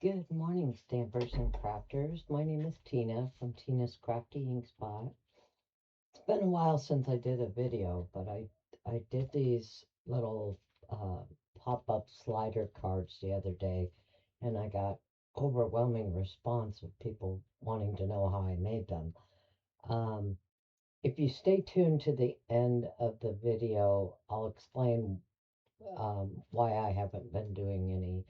Good morning, stampers and crafters. My name is Tina from Tina's Crafty Ink Spot. It's been a while since I did a video, but I did these little uh, pop-up slider cards the other day, and I got overwhelming response of people wanting to know how I made them. Um, if you stay tuned to the end of the video, I'll explain why I haven't been doing any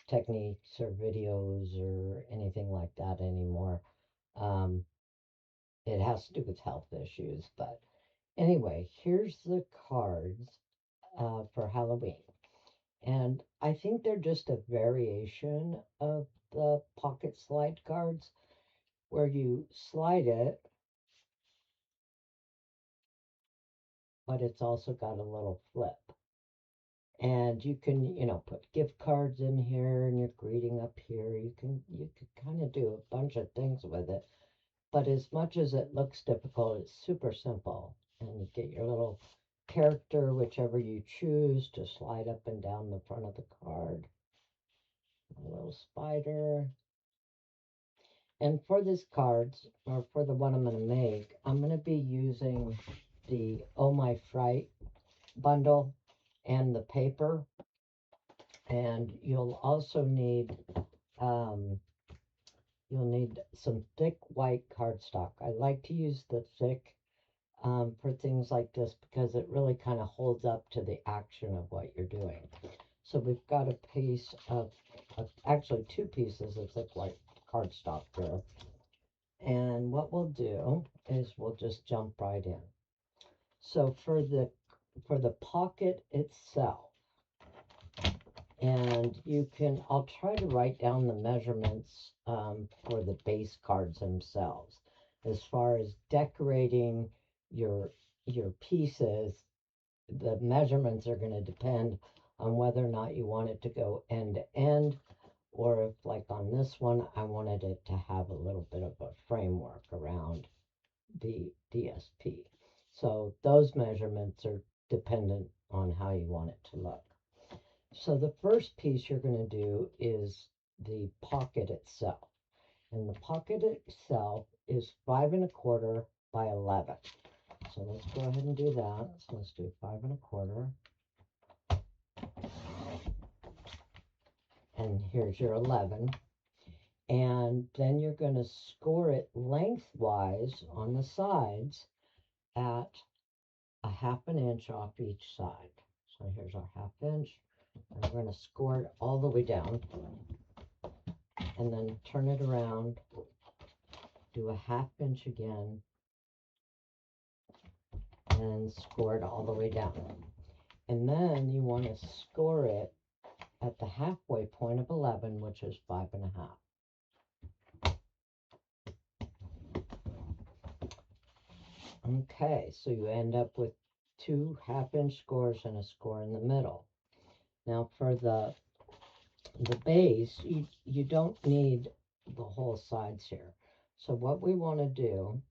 techniques or videos or anything like that anymore. Um, it has to do with health issues. But anyway, here's the cards for Halloween. And I think they're just a variation of the pocket slide cards where you slide it, but it's also got a little flip. And you can, put gift cards in here and your greeting up here. You can kind of do a bunch of things with it. But as much as it looks difficult, it's super simple. And you get your little character, whichever you choose, to slide up and down the front of the card. A little spider. And for this cards, or for the one I'm going to make, I'm going to be using the Oh My Fright bundle and the paper. And um, you'll need some thick white cardstock. I like to use the thick for things like this because it really kind of holds up to the action of what you're doing. So we've got a piece of actually two pieces of thick white cardstock there. And what we'll do is we'll just jump right in. So for the pocket itself, and I'll try to write down the measurements for the base cards themselves. As far as decorating your pieces, the measurements are going to depend on whether or not you want it to go end to end, or if, like on this one, I wanted it to have a little bit of a framework around the DSP. So those measurements are dependent on how you want it to look. So the first piece you're going to do is the pocket itself. And the pocket itself is 5 1/4 by 11. So let's go ahead and do that. So let's do 5 1/4. And here's your 11. And then you're going to score it lengthwise on the sides at a 1/2 inch off each side. So here's our 1/2 inch. And we're going to score it all the way down. And then turn it around. Do a 1/2 inch again. And score it all the way down. And then you want to score it at the halfway point of 11, which is 5 1/2. Okay, so you end up with 2 1/2 inch scores and a score in the middle. Now for the base, you don't need the whole sides here. So what we want to do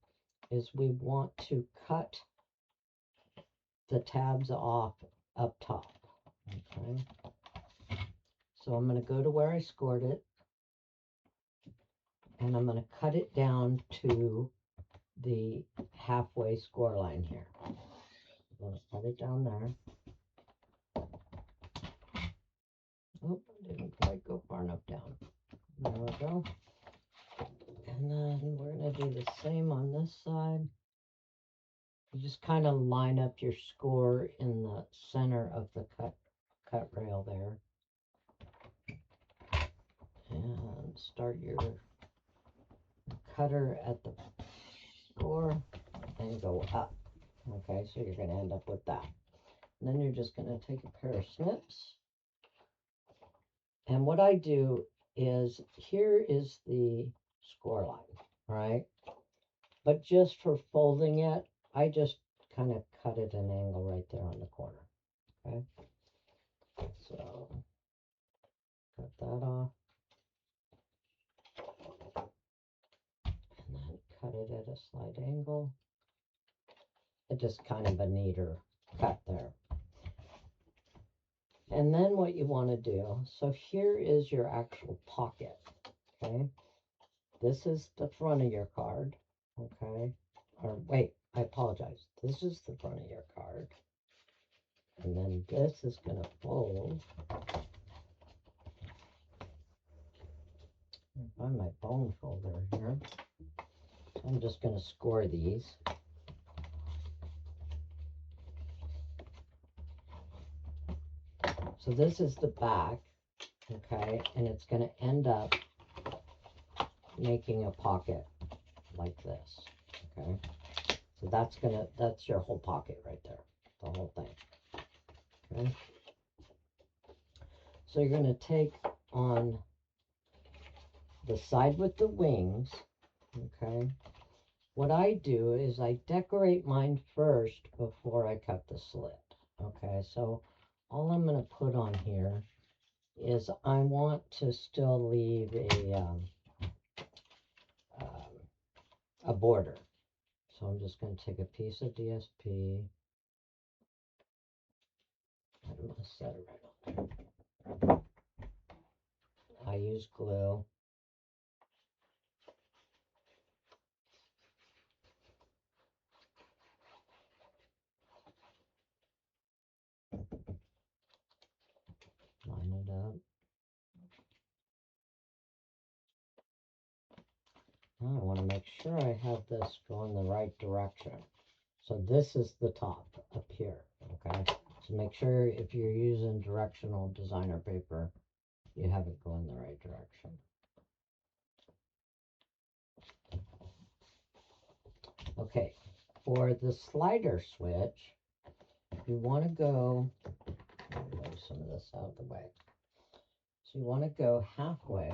is we want to cut the tabs off up top. Okay. So I'm going to go to where I scored it, and I'm going to cut it down to the halfway score line here. I'm going to cut it down there. Oh, didn't quite go far enough down. There we go. And then we're going to do the same on this side. You just kind of line up your score in the center of the cut rail there. And start your cutter at the score and go up. Okay, so you're going to end up with that. And then you're just going to take a pair of snips. And what I do is, here is the score line, right? But just for folding it, I just kind of cut at an angle right there on the corner, okay? So, cut that off. And then cut it at a slight angle. It's just kind of a neater cut there. And then what you want to do, so here is your actual pocket, okay? This is the front of your card, okay? Or wait, I apologize. This is the front of your card. And then this is going to fold. Find my bone folder here. I'm just going to score these. So this is the back, okay? And it's going to end up making a pocket like this, okay? So that's your whole pocket right there, the whole thing, okay? So you're going to take on the side with the wings, okay? What I do is I decorate mine first before I cut the slit, okay? So all I'm going to put on here is I want to still leave a border. So I'm just going to take a piece of DSP. I'm going to set it right on there. I use glue. Line it up. Now I want to make sure I have this going the right direction. So this is the top up here, okay? So make sure if you're using directional designer paper, you have it going the right direction. Okay, for the slider switch, you want to go, move some of this out of the way. So you want to go halfway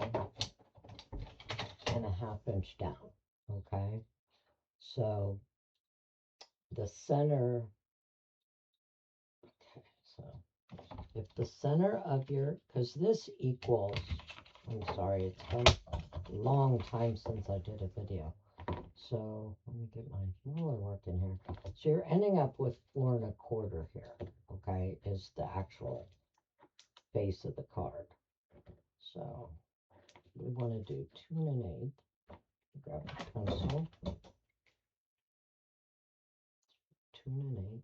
and a ½ inch down, okay? So the center, okay, so if the center of your, because this equals, I'm sorry, it's been a long time since I did a video. So let me get my ruler working here. So you're ending up with 4 1/4 here, okay, is the actual face of the card. So we want to do 2 1/8. Grab a pencil. 2 1/8.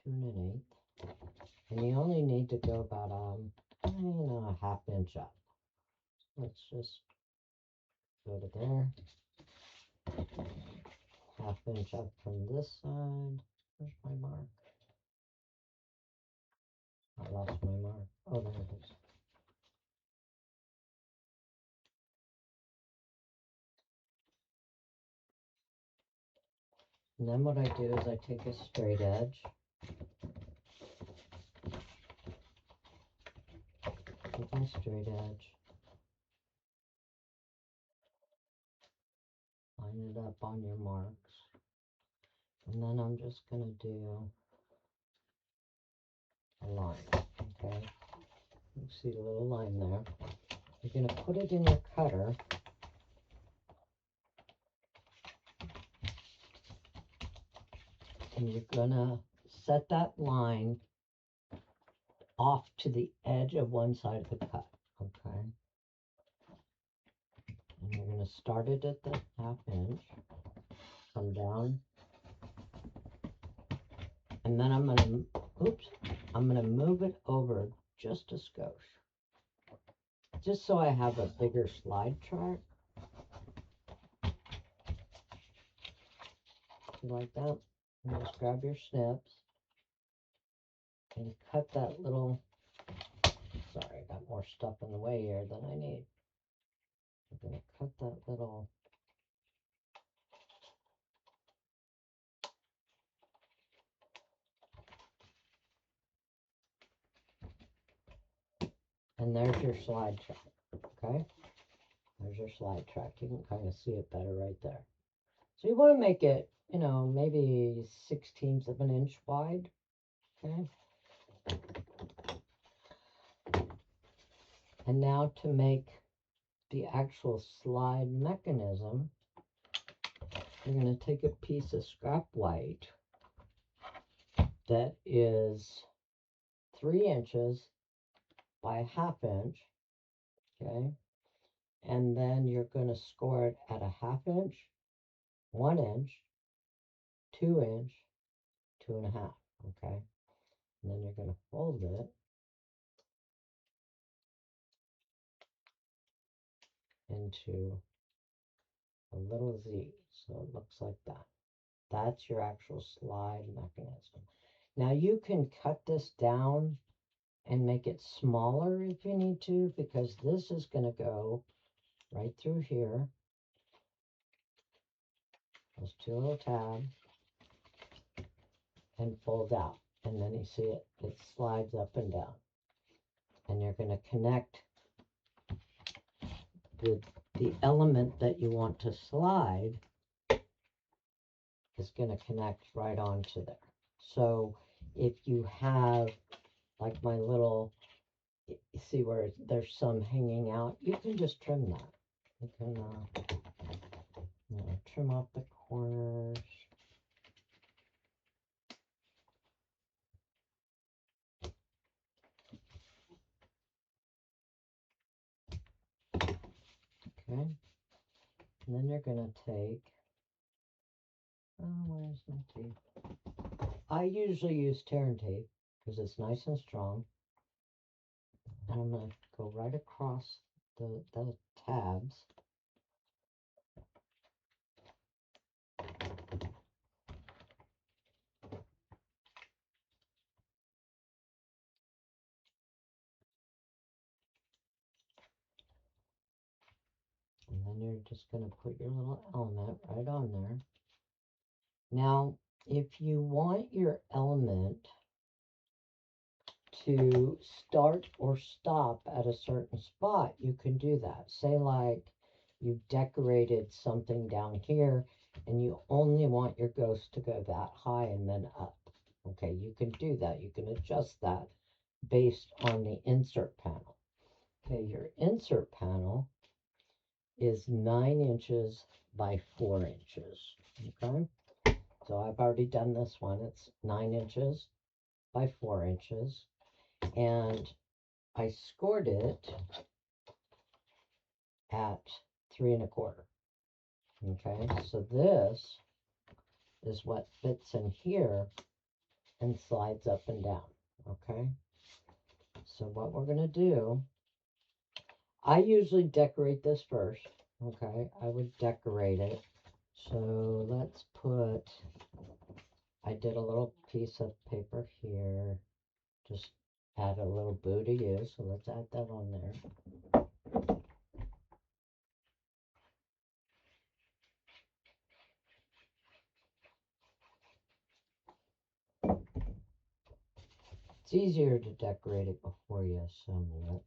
2 1/8. And you only need to go about a ½ inch up. Let's just go to there. ½ inch up from this side. Where's my mark? I lost my mark. Oh, there it is. And then what I do is I take a straight edge. Take my straight edge. Line it up on your marks. And then I'm just going to do a line, okay? You see the little line there. You're going to put it in your cutter. And you're going to set that line off to the edge of one side of the cut, okay? And you're going to start it at the ½ inch, come down, and then I'm going to move it over just a skosh, just so I have a bigger slide track. Like that. And just grab your snips and cut that little, sorry, I got more stuff in the way here than I need. I'm going to cut that little, and there's your slide track, okay? There's your slide track. You can kind of see it better right there. So you want to make it, maybe 1/16 of an inch wide, okay? And now to make the actual slide mechanism, you're going to take a piece of scrap white, that is 3 inches by a ½ inch, okay? And then you're going to score it at a ½ inch, 1 inch, 2 inch, 2.5, okay? And then you're going to fold it into a little Z, so it looks like that. That's your actual slide mechanism. Now you can cut this down and make it smaller if you need to, because this is going to go right through here. Those 2 little tabs, and fold out. And then you see it slides up and down. And you're going to connect the element that you want to slide is going to connect right onto there. So if you have, like my little, you see where there's some hanging out, you can just trim that. You can trim off the corners. Okay. And then you're going to take, oh, where's my tape? I usually use tear and tape because it's nice and strong. And I'm going to go right across the tabs. And then you're just going to put your little element right on there. Now, if you want your element to start or stop at a certain spot, you can do that. Say like you've decorated something down here and you only want your ghost to go that high and then up. Okay, you can do that. You can adjust that based on the insert panel. Okay, your insert panel is 9 inches by 4 inches. Okay, so I've already done this one. It's 9 inches by 4 inches. And I scored it at 3 1/4. Okay, so this is what fits in here and slides up and down. Okay, so what we're going to do, I usually decorate this first. Okay, I would decorate it. So let's put, I did a little piece of paper here, just add a little boo to you, so let's add that on there. It's easier to decorate it before you assemble it.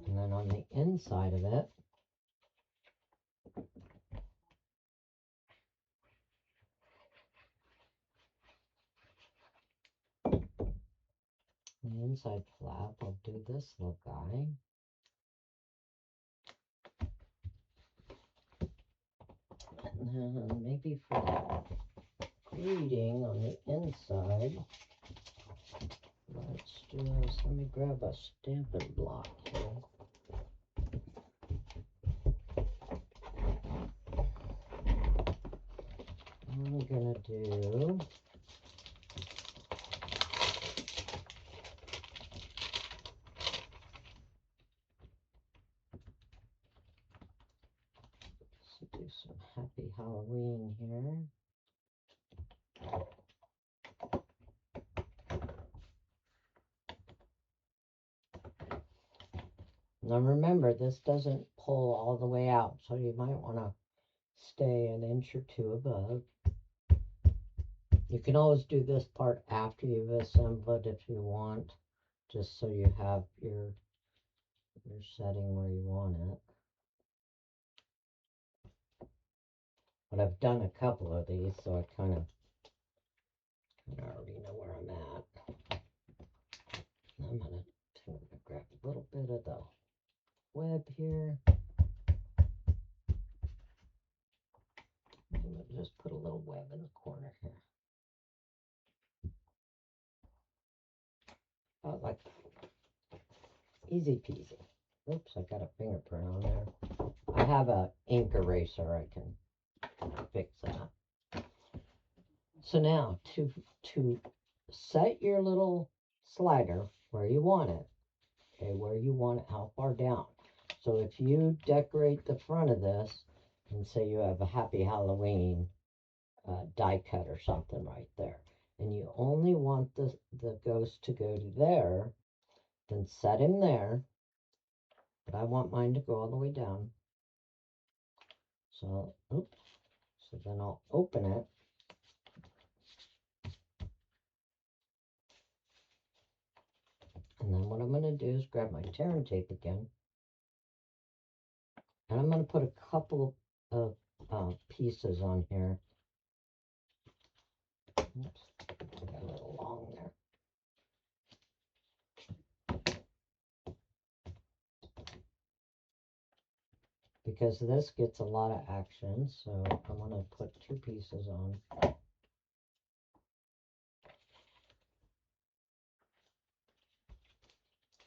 And then on the inside of it, the inside flap, I'll do this little guy. And then maybe for greeting on the inside, let's do this. Let me grab a Stampin' Block here. I'm gonna do some Happy Halloween here. Now remember, this doesn't pull all the way out, so you might want to stay an inch or two above. You can always do this part after you've assembled if you want, just so you have your setting where you want it. But I've done a couple of these, so I kind of already know where I'm at. I'm going to grab a little bit of the web here. I'm going to just put a little web in the corner here. Oh, like that. Easy peasy. Oops, I got a fingerprint on there. I have an ink eraser. I can fix that. So now to set your little slider where you want it, okay, where you want it, how far down. So if you decorate the front of this and say you have a Happy Halloween die cut or something right there, and you only want the ghost to go to there, then set him there. But I want mine to go all the way down. So, oops. So then I'll open it. And then what I'm going to do is grab my tearing tape again. And I'm going to put a couple of pieces on here. Oops, I got a little long there. Because this gets a lot of action, so I'm going to put 2 pieces on.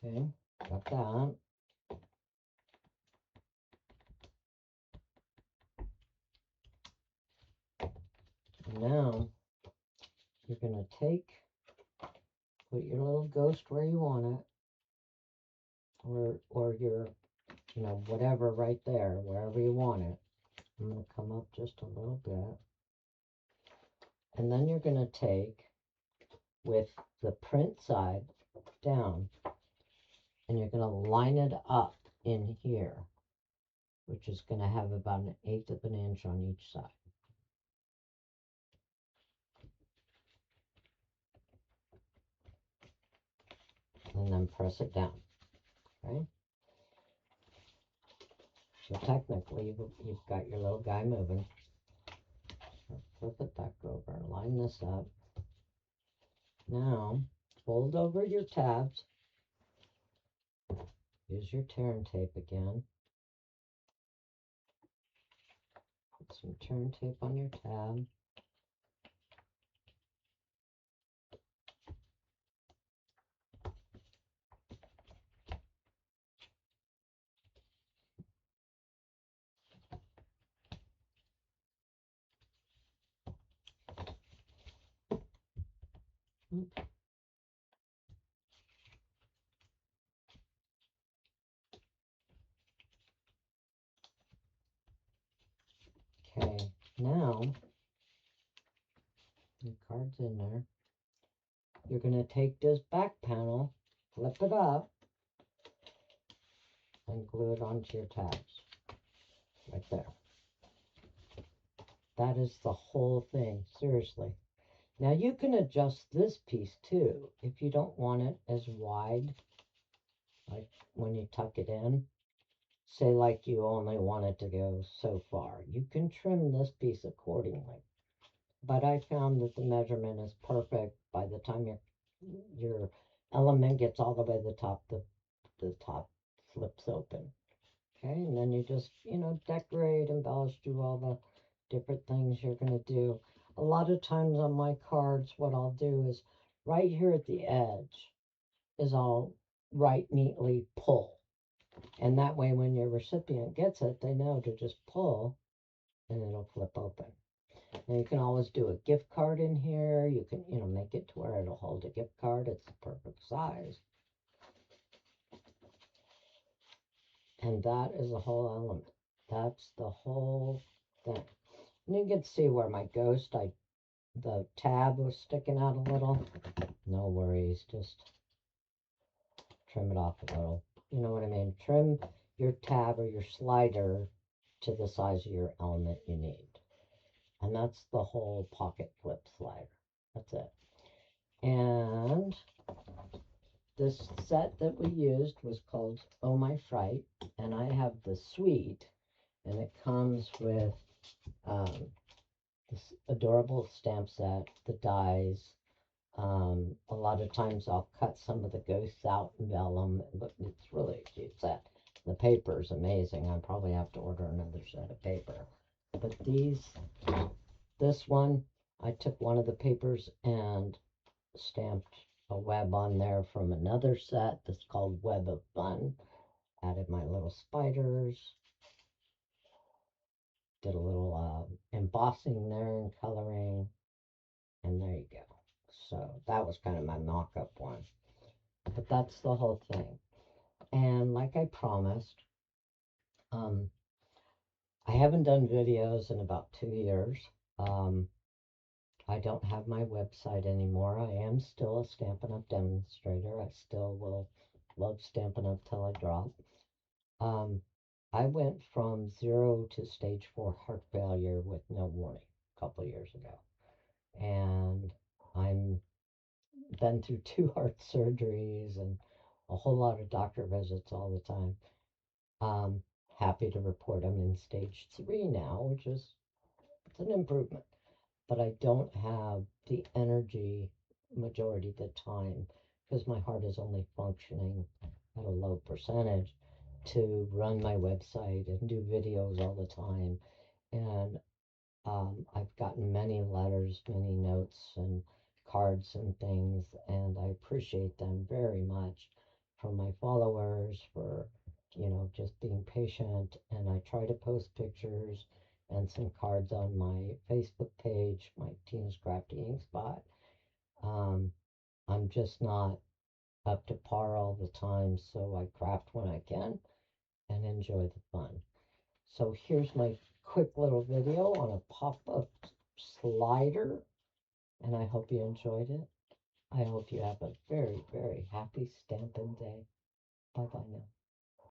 Okay, got that. And now you're going to put your little ghost where you want it, or your, whatever right there, wherever you want it. I'm going to come up just a little bit. And then you're going to take with the print side down, and you're going to line it up in here, which is going to have about 1/8 of an inch on each side. And then press it down, okay? So technically, you've got your little guy moving. So flip it back over and line this up. Now, fold over your tabs. Use your tearing tape again. Put some tearing tape on your tab. Oops. Okay, now your card's in there. You're going to take this back panel, flip it up, and glue it onto your tabs. Right there. That is the whole thing, seriously. Now you can adjust this piece too, if you don't want it as wide, like when you tuck it in. Say like you only want it to go so far. You can trim this piece accordingly. But I found that the measurement is perfect by the time your element gets all the way to the top, the top flips open. Okay, and then you just, decorate, embellish, do all the different things you're going to do. A lot of times on my cards, what I'll do is right here at the edge is I'll write neatly pull. And that way when your recipient gets it, they know to just pull and it'll flip open. Now you can always do a gift card in here. You can, make it to where it'll hold a gift card. It's the perfect size. And that is the whole element. That's the whole thing. And you can see where my ghost, the tab was sticking out a little. No worries, just trim it off a little. You know what I mean? Trim your tab or your slider to the size of your element you need. And that's the whole pocket flip slider. That's it. And this set that we used was called Oh My Fright. And I have the suite. And it comes with this adorable stamp set, the dies. A lot of times I'll cut some of the ghosts out and vellum, but it's really a cute set. The paper is amazing. I probably have to order another set of paper. But this one, I took one of the papers and stamped a web on there from another set that's called Web of Fun. Added my little spiders, did a little embossing there and coloring, and there you go. So that was kind of my mock-up one. But that's the whole thing. And like I promised, um, I haven't done videos in about 2 years. Um, I don't have my website anymore. I am still a Stampin' Up! Demonstrator. I still will love Stampin' Up! Till I drop. Um, I went from 0 to stage 4 heart failure with no warning a couple of years ago. And I'm been through 2 heart surgeries and a whole lot of doctor visits all the time. Um, Happy to report I'm in stage 3 now, which is it's an improvement. But I don't have the energy majority of the time because my heart is only functioning at a low percentage to run my website and do videos all the time. And I've gotten many letters, many notes, and cards and things, and I appreciate them very much from my followers for, just being patient. And I try to post pictures and some cards on my Facebook page, my Tina's Crafty Ink Spot. Um, I'm just not up to par all the time, so I craft when I can and enjoy the fun. So here's my quick little video on a pop-up slider, and I hope you enjoyed it. I hope you have a very, very happy Stampin' Day. Bye-bye now.